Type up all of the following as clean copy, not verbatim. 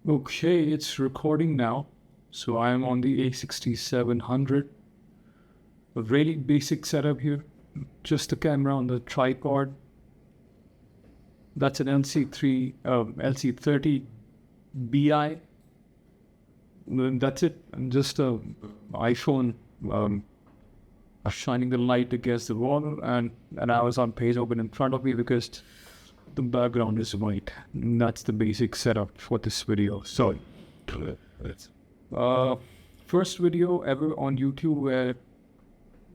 Okay, it's recording now. So I'm on the A6700. A really basic setup here. Just a camera on the tripod. That's an LC30 BI. That's it. And just a iPhone shining the light against the wall, and an Amazon page open in front of me because the background is white. And that's the basic setup for this video. So, first video ever on YouTube where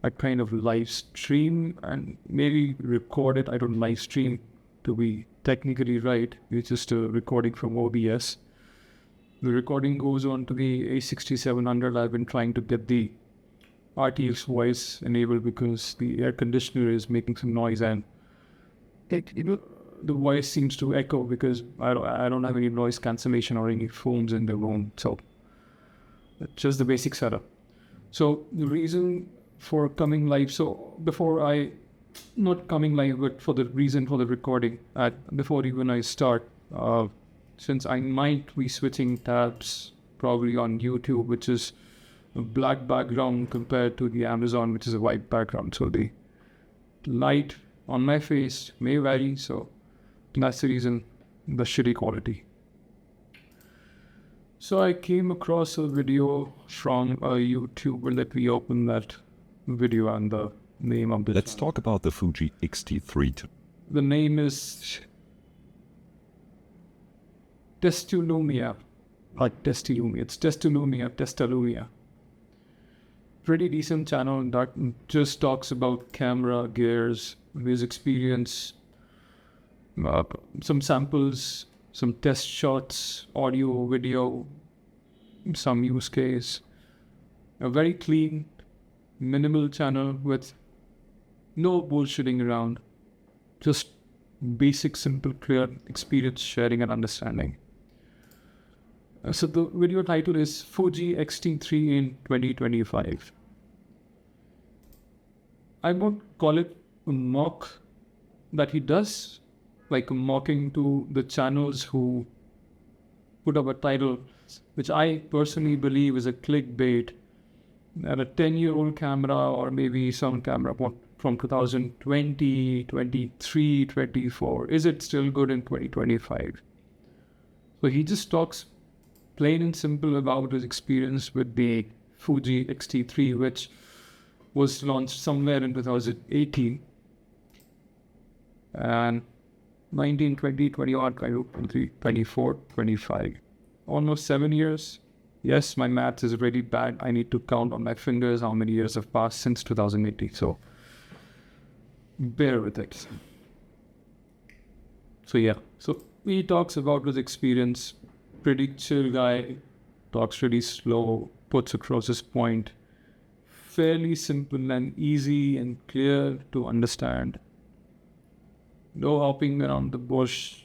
I kind of live stream and maybe record it. I don't live stream to be technically right. It's just a recording from OBS. The recording goes on to the A6700. I've been trying to get the RTX voice enabled because the air conditioner is making some noise, and the voice seems to echo because I don't have any noise cancellation or any phones in the room. So that's just the basic setup. So the reason for coming live, so before I, not coming live, but for the reason for the recording, before even I start, since I might be switching tabs probably on YouTube, which is a black background compared to the Amazon, which is a white background. So the light on my face may vary. So that's the reason, the shitty quality. So I came across a video from a YouTuber. Let me open that video and the name of the Let's channel. talk about the Fuji X-T3. The name is Testalumia. Like Testalumia. It's Testalumia. Pretty decent channel that just talks about camera gears, his experience, some samples, some test shots, audio, video, some use case. A very clean, minimal channel with no bullshitting around. Just basic, simple, clear experience sharing and understanding. So the video title is Fuji X-T3 in 2025. I won't call it a mock that he does, like a mocking to the channels who put up a title, which I personally believe is a clickbait, that a 10-year-old camera or maybe some camera from 2020, 23, 24, is it still good in 2025? So he just talks plain and simple about his experience with the Fuji X-T3, which was launched somewhere in 2018. And 19, 20, 21, 22, 24, 25. Almost 7 years. Yes, my math is really bad. I need to count on my fingers how many years have passed since 2018. So bear with it. So yeah. So he talks about his experience. Pretty chill guy. Talks really slow. Puts across his point. Fairly simple and easy and clear to understand. No hopping around the bush,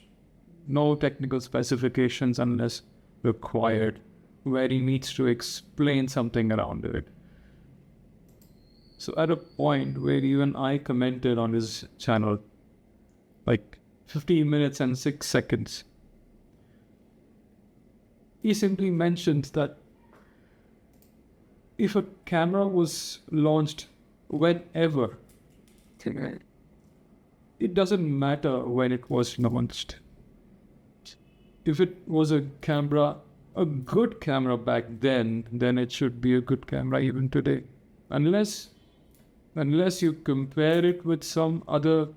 no technical specifications unless required, where he needs to explain something around it. So at a point where even I commented on his channel, like 15 minutes and 6 seconds, he simply mentioned that if a camera was launched whenever, it doesn't matter when it was launched. If it was a camera, a good camera back then it should be a good camera even today. Unless you compare it with some other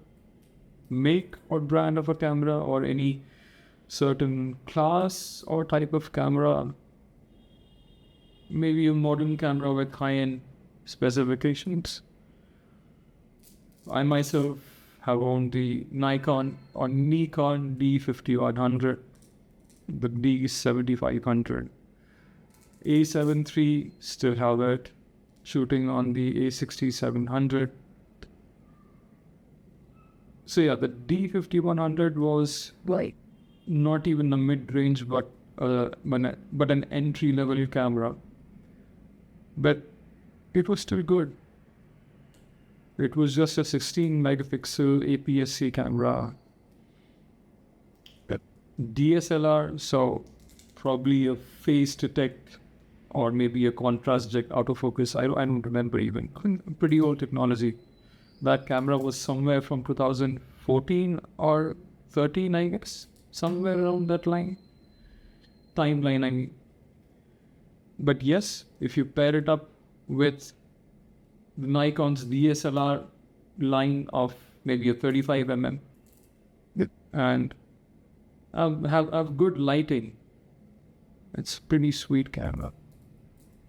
make or brand of a camera or any certain class or type of camera. Maybe a modern camera with high-end specifications. I myself have owned the Nikon or Nikon D5100, the D7500. A7 III still have it, shooting on the A6700. So yeah, the D5100 was not even a mid-range, but an entry-level camera. But it was still good. It was just a 16 megapixel APS-C camera. DSLR, so probably a phase detect or maybe a contrast detect autofocus. I don't remember even. Pretty old technology. That camera was somewhere from 2014 or 13, I guess. Somewhere around that timeline, I mean. But yes, if you pair it up with Nikon's DSLR line of maybe a 35 and have good lighting, it's a pretty sweet camera.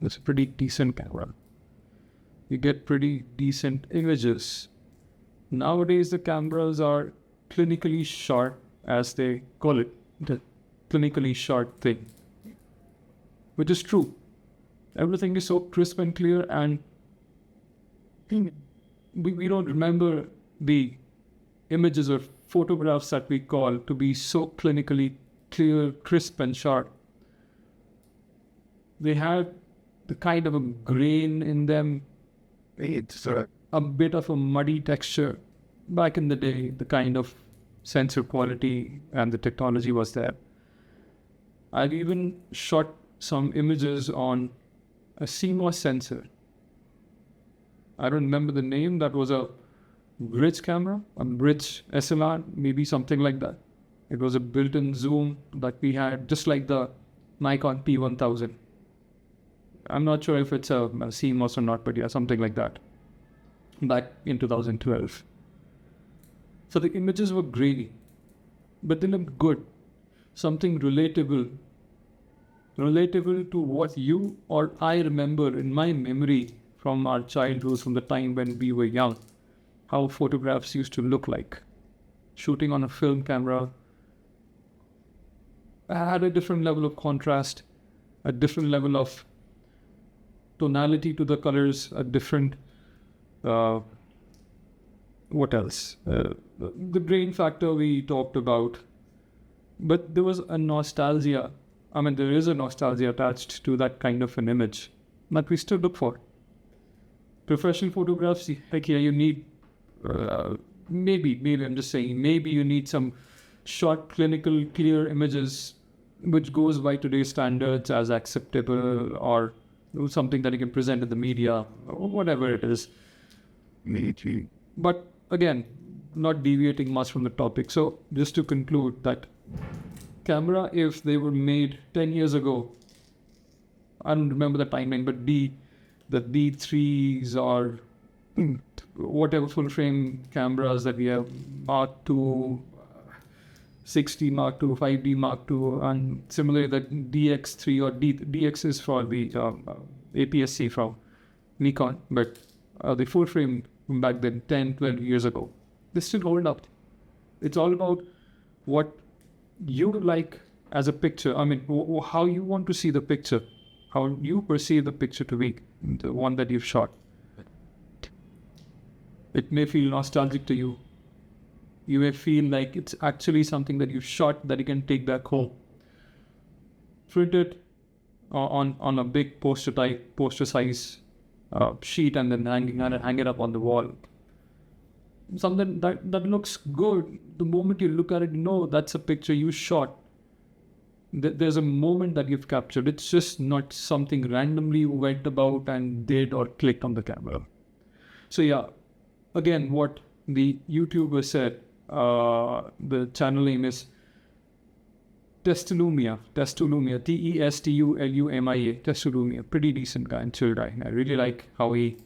It's a pretty decent camera. You get pretty decent images. Nowadays, the cameras are clinically short, as they call it, the clinically short thing, which is true. Everything is so crisp and clear, and we don't remember the images or photographs that we call to be so clinically clear, crisp, and sharp. They had the kind of a grain in them. It's a bit of a muddy texture. Back in the day, the kind of sensor quality and the technology was there. I've even shot some images on a CMOS sensor. I don't remember the name. That was a bridge camera, a bridge SLR, maybe something like that. It was a built-in zoom that we had, just like the Nikon P1000. I'm not sure if it's a CMOS or not, but yeah, something like that. Back in 2012. So the images were grainy, but they looked good. Something relatable to what you or I remember in my memory from our childhood, from the time when we were young, how photographs used to look like. Shooting on a film camera had a different level of contrast, a different level of tonality to the colors, a different, what else? The grain factor we talked about. But there was a nostalgia. I mean, there is a nostalgia attached to that kind of an image that we still look for. Professional photographs, like here you need, maybe I'm just saying, maybe you need some short, clinical, clear images, which goes by today's standards as acceptable, or something that you can present in the media, or whatever it is. But again, not deviating much from the topic. So just to conclude, that camera, if they were made 10 years ago, I don't remember the timeline, but the D3s or whatever full frame cameras that we have, Mark II, 6D Mark II, 5D Mark II, and similarly the DX3 or DX is for the APS-C from Nikon, but the full frame back then, 10, 12 years ago, they still hold up. It's all about what you like as a picture. I mean, how you want to see the picture, how you perceive the picture to be, the one that you've shot. It may feel nostalgic to you. You may feel like it's actually something that you shot that you can take back home. Print it on a big poster size sheet, and then hang it up on the wall. Something that looks good. The moment you look at it, you know that's a picture you shot. There's a moment that you've captured. It's just not something randomly you went about and did or clicked on the camera. So yeah, again, what the YouTuber said, the channel name is Testulumia, Testulumia, Testulumia. Pretty decent guy and chill guy. I really like how he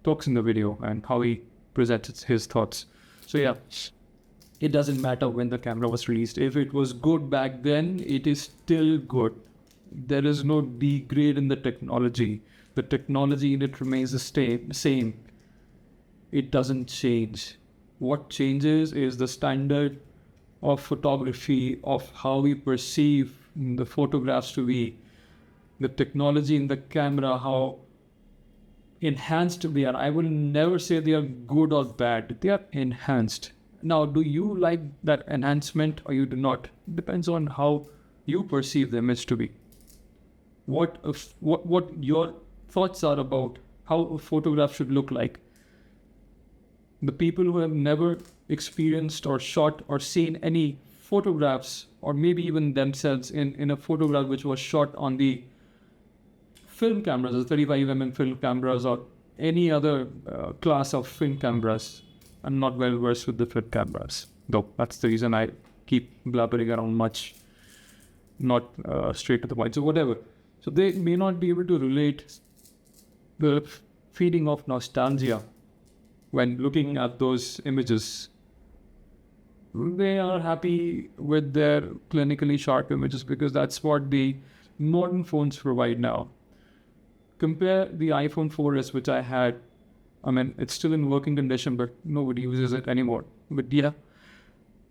talks in the video and how he presents his thoughts. So yeah, it doesn't matter when the camera was released. If it was good back then, it is still good. There is no degrade in the technology. The technology in it remains the same. It doesn't change. What changes is the standard of photography, of how we perceive the photographs to be, the technology in the camera, how enhanced they are. I will never say they are good or bad. They are enhanced. Now, do you like that enhancement or you do not? Depends on how you perceive the image to be. What your thoughts are about how a photograph should look like. The people who have never experienced or shot or seen any photographs, or maybe even themselves in a photograph which was shot on the film cameras, the 35mm film cameras, or any other class of film cameras. I'm not well versed with the film cameras, though that's the reason I keep blabbering around much, not straight to the point. So whatever. So they may not be able to relate the feeling of nostalgia when looking at those images. They are happy with their clinically sharp images because that's what the modern phones provide now. Compare the iPhone 4S, which I had. I mean, it's still in working condition, but nobody uses it anymore. But yeah,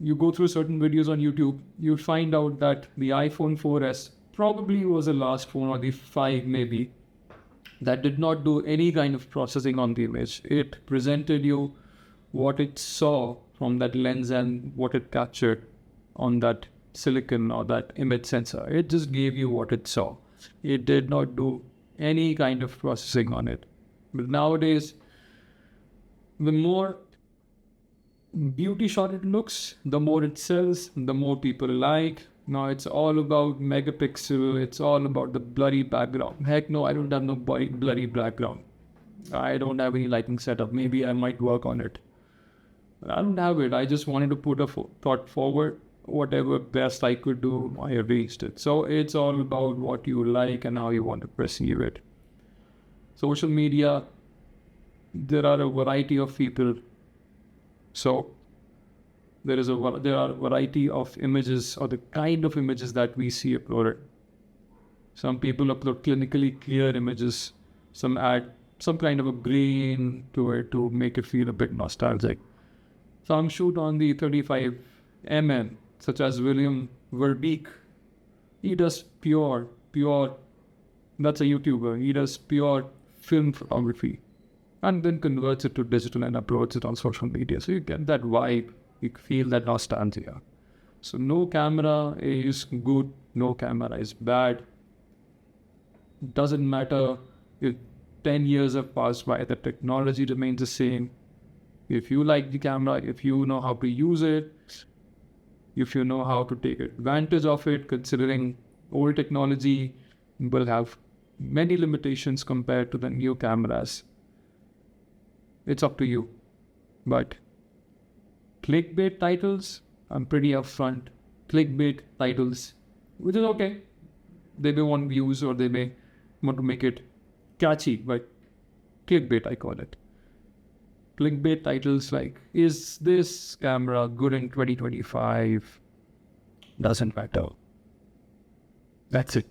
you go through certain videos on YouTube, you find out that the iPhone 4S probably was the last phone, or the 5 maybe, that did not do any kind of processing on the image. It presented you what it saw from that lens and what it captured on that silicon or that image sensor. It just gave you what it saw. It did not do any kind of processing on it. But nowadays, the more beauty shot it looks, the more it sells, the more people like. Now it's all about megapixel, it's all about the blurry background. Heck no, I don't have no blurry background. I don't have any lighting setup. Maybe I might work on it. I don't have it. I just wanted to put a thought forward. Whatever best I could do, I erased it. So it's all about what you like and how you want to perceive it. Social media, there are a variety of people. So there are a variety of images, or the kind of images that we see uploaded. Some people upload clinically clear images. Some add some kind of a grain to it to make it feel a bit nostalgic. Some shoot on the 35mm, such as William Verbeek. He does pure, that's a YouTuber. He does pure film photography and then converts it to digital and uploads it on social media. So you get that vibe, you feel that nostalgia. So no camera is good, no camera is bad. Doesn't matter if 10 years have passed by, the technology remains the same. If you like the camera, if you know how to use it, if you know how to take advantage of it, considering old technology will have many limitations compared to the new cameras. It's up to you. But clickbait titles, I'm pretty upfront. Clickbait titles, which is okay. They may want views or they may want to make it catchy, but clickbait, I call it. Clickbait titles like, is this camera good in 2025? Doesn't matter. That's it.